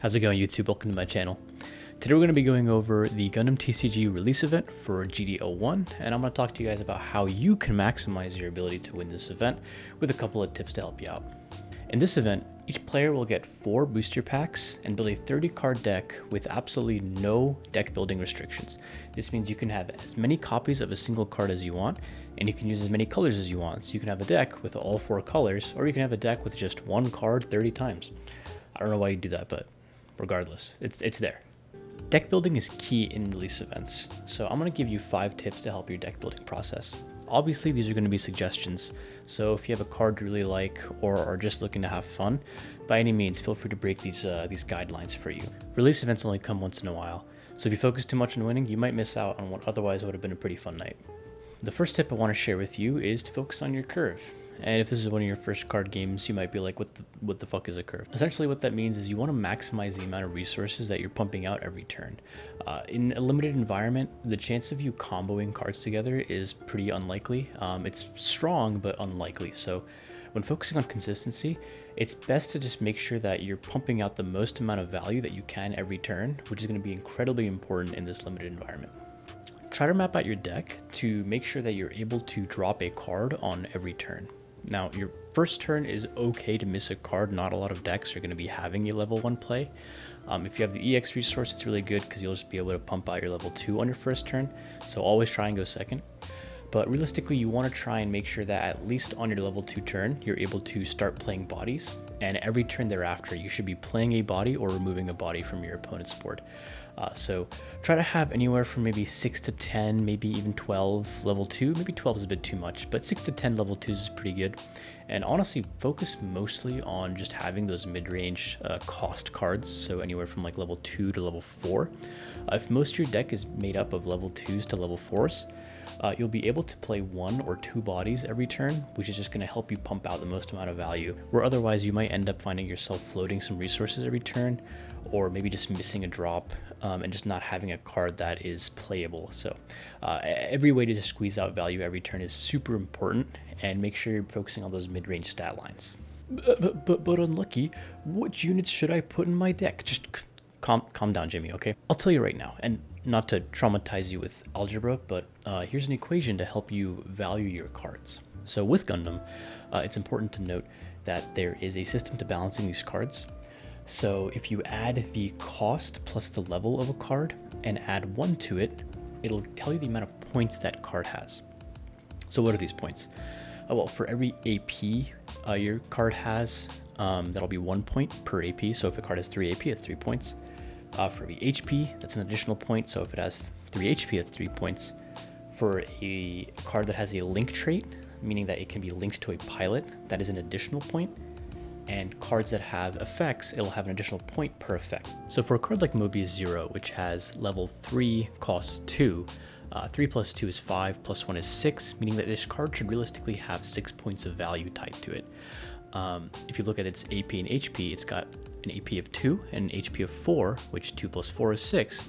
How's it going, YouTube? Welcome to my channel. Today we're going to be going over the Gundam TCG release event for GD01, and I'm going to talk to you guys about how you can maximize your ability to win this event with a couple of tips to help you out. In this event, each player will get 4 booster packs and build a 30 card deck with absolutely no deck building restrictions. This means you can have as many copies of a single card as you want, and you can use as many colors as you want. So you can have a deck with all 4 colors, or you can have a deck with just 1 card 30 times. I don't know why you do that, but regardless, it's there. Deck building is key in release events, so I'm going to give you 5 tips to help your deck building process. Obviously, these are going to be suggestions, so if you have a card you really like or are just looking to have fun, by any means, feel free to break these guidelines for you. Release events only come once in a while, so if you focus too much on winning, you might miss out on what otherwise would have been a pretty fun night. The first tip I want to share with you is to focus on your curve. And if this is one of your first card games, you might be like, what the fuck is a curve? Essentially what that means is you want to maximize the amount of resources that you're pumping out every turn. In a limited environment, the chance of you comboing cards together is pretty unlikely. It's strong, but unlikely. So when focusing on consistency, it's best to just make sure that you're pumping out the most amount of value that you can every turn, which is going to be incredibly important in this limited environment. Try to map out your deck to make sure that you're able to drop a card on every turn. Now, your first turn is okay to miss a card. Not a lot of decks are going to be having a level 1 play. If you have the EX resource, it's really good because you'll just be able to pump out your level 2 on your first turn. So always try and go second. But realistically, you want to try and make sure that at least on your level 2 turn, you're able to start playing bodies. And every turn thereafter, you should be playing a body or removing a body from your opponent's board. So try to have anywhere from maybe 6 to 10, maybe even 12 level 2. Maybe 12 is a bit too much, but 6 to 10 level 2s is pretty good. And honestly, focus mostly on just having those mid-range cost cards, so anywhere from like level 2 to level 4. If most of your deck is made up of level 2s to level 4s, you'll be able to play 1 or 2 bodies every turn, which is just going to help you pump out the most amount of value, where otherwise you might end up finding yourself floating some resources every turn, or maybe just missing a drop and just not having a card that is playable. So every way to just squeeze out value every turn is super important, and make sure you're focusing on those mid-range stat lines. But unlucky, what units should I put in my deck? Just calm down, Jimmy, okay? I'll tell you right now, and not to traumatize you with algebra, but here's an equation to help you value your cards. So with Gundam, it's important to note that there is a system to balancing these cards. So if you add the cost plus the level of a card and add 1 to it, it'll tell you the amount of points that card has. So what are these points? Well, for every AP your card has, that'll be 1 point per AP. So if a card has 3 AP, it's 3 points. For every HP, that's an additional point. So if it has 3 HP, that's 3 points. For a card that has a link trait, meaning that it can be linked to a pilot, that is an additional point. And cards that have effects, it'll have an additional point per effect. So for a card like Mobius 0, which has level 3 costs 2, 3 plus 2 is 5, plus 1 is 6, meaning that this card should realistically have 6 points of value tied to it. If you look at its AP and HP, it's got an AP of 2 and an HP of 4, which 2 plus 4 is 6.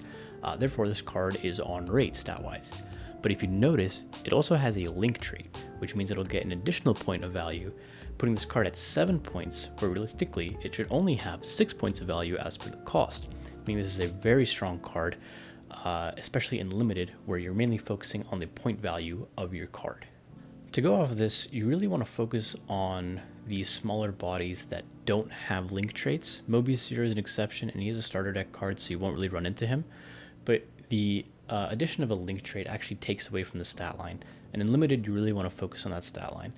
Therefore, this card is on rate stat-wise. But if you notice, it also has a link trait, which means it'll get an additional point of value, putting this card at 7 points, where realistically, it should only have 6 points of value as per the cost. Meaning this is a very strong card, especially in limited, where you're mainly focusing on the point value of your card. To go off of this, you really want to focus on these smaller bodies that don't have link traits. Mobius 0 is an exception, and he is a starter deck card, so you won't really run into him. But the addition of a link trait actually takes away from the stat line, and in limited, you really want to focus on that stat line.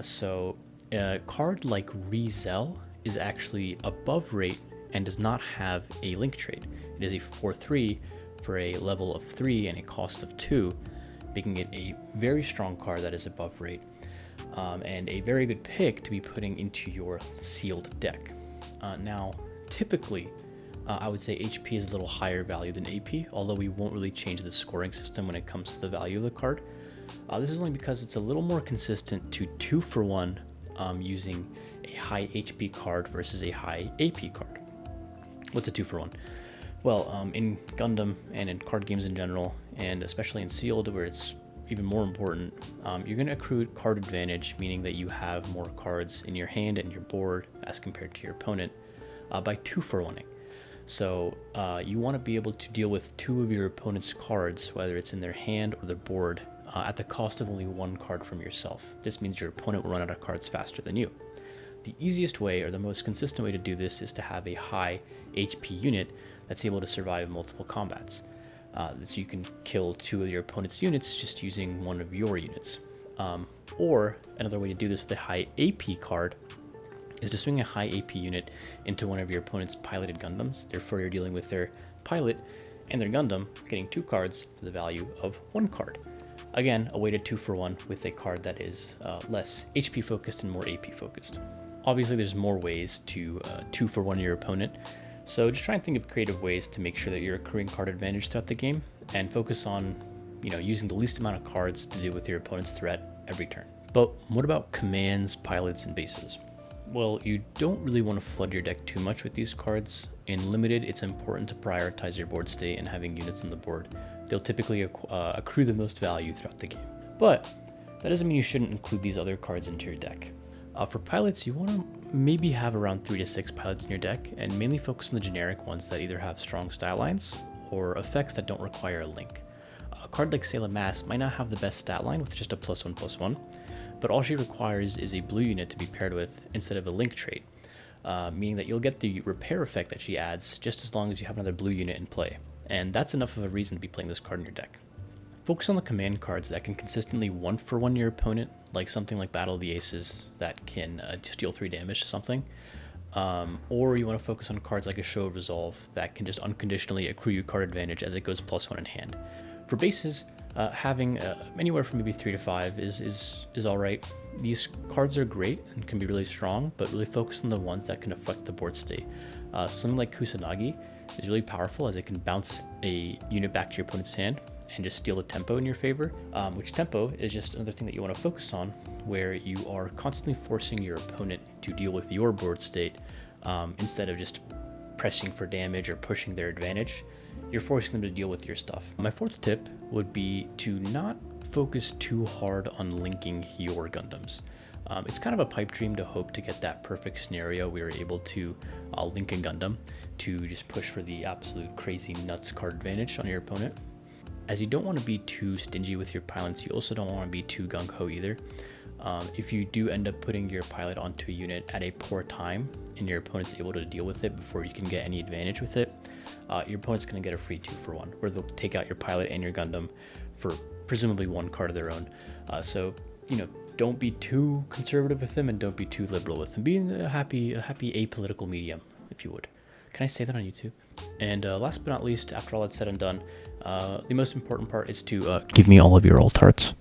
So a card like Rizel is actually above rate and does not have a link trait. It is a 4/3 for a level of 3 and a cost of 2, making it a very strong card that is above rate, and a very good pick to be putting into your sealed deck. Now, typically, I would say HP is a little higher value than AP, although we won't really change the scoring system when it comes to the value of the card. This is only because it's a little more consistent to 2 for 1 using a high HP card versus a high AP card. What's a 2 for 1? Well, in Gundam and in card games in general, and especially in Sealed, where it's even more important, you're going to accrue card advantage, meaning that you have more cards in your hand and your board as compared to your opponent by 2 for 1ing. So you want to be able to deal with 2 of your opponent's cards, whether it's in their hand or their board, at the cost of only 1 card from yourself. This means your opponent will run out of cards faster than you. The easiest way, or the most consistent way to do this, is to have a high HP unit that's able to survive multiple combats. So you can kill 2 of your opponent's units just using 1 of your units. Or another way to do this with a high AP card is to swing a high AP unit into one of your opponent's piloted Gundams. Therefore, you're dealing with their pilot and their Gundam, getting 2 cards for the value of 1 card. Again, a weighted 2-for-1 with a card that is less HP focused and more AP focused. Obviously, there's more ways to 2-for-1 your opponent, so just try and think of creative ways to make sure that you're accruing card advantage throughout the game, and focus on, using the least amount of cards to deal with your opponent's threat every turn. But what about commands, pilots, and bases? Well, you don't really want to flood your deck too much with these cards. In Limited, it's important to prioritize your board state and having units on the board. They'll typically accrue the most value throughout the game. But that doesn't mean you shouldn't include these other cards into your deck. For pilots, you want to maybe have around 3 to 6 pilots in your deck, and mainly focus on the generic ones that either have strong style lines or effects that don't require a link. A card like Sailor Mass might not have the best stat line with just a +1/+1, but all she requires is a blue unit to be paired with instead of a link trait, meaning that you'll get the repair effect that she adds just as long as you have another blue unit in play, and that's enough of a reason to be playing this card in your deck. Focus on the command cards that can consistently 1-for-1 your opponent, like something like Battle of the Aces that can just deal 3 damage to something, or you want to focus on cards like a Show of Resolve that can just unconditionally accrue you card advantage as it goes +1 in hand. For bases, having anywhere from maybe 3 to 5 is all right. These cards are great and can be really strong, but really focus on the ones that can affect the board state. Something like Kusanagi is really powerful as it can bounce a unit back to your opponent's hand and just steal the tempo in your favor, which tempo is just another thing that you want to focus on, where you are constantly forcing your opponent to deal with your board state instead of just pressing for damage or pushing their advantage. You're forcing them to deal with your stuff. My 4th tip would be to not focus too hard on linking your Gundams. It's kind of a pipe dream to hope to get that perfect scenario where you're able to link a Gundam to just push for the absolute crazy nuts card advantage on your opponent. As you don't want to be too stingy with your pilots, you also don't want to be too gung-ho either. If you do end up putting your pilot onto a unit at a poor time and your opponent's able to deal with it before you can get any advantage with it, your opponent's going to get a free 2-for-1, where they'll take out your pilot and your Gundam for presumably 1 card of their own. So, don't be too conservative with them and don't be too liberal with them. Be a happy apolitical medium, if you would. Can I say that on YouTube? And last but not least, after all that's said and done, the most important part is to give me all of your alt arts.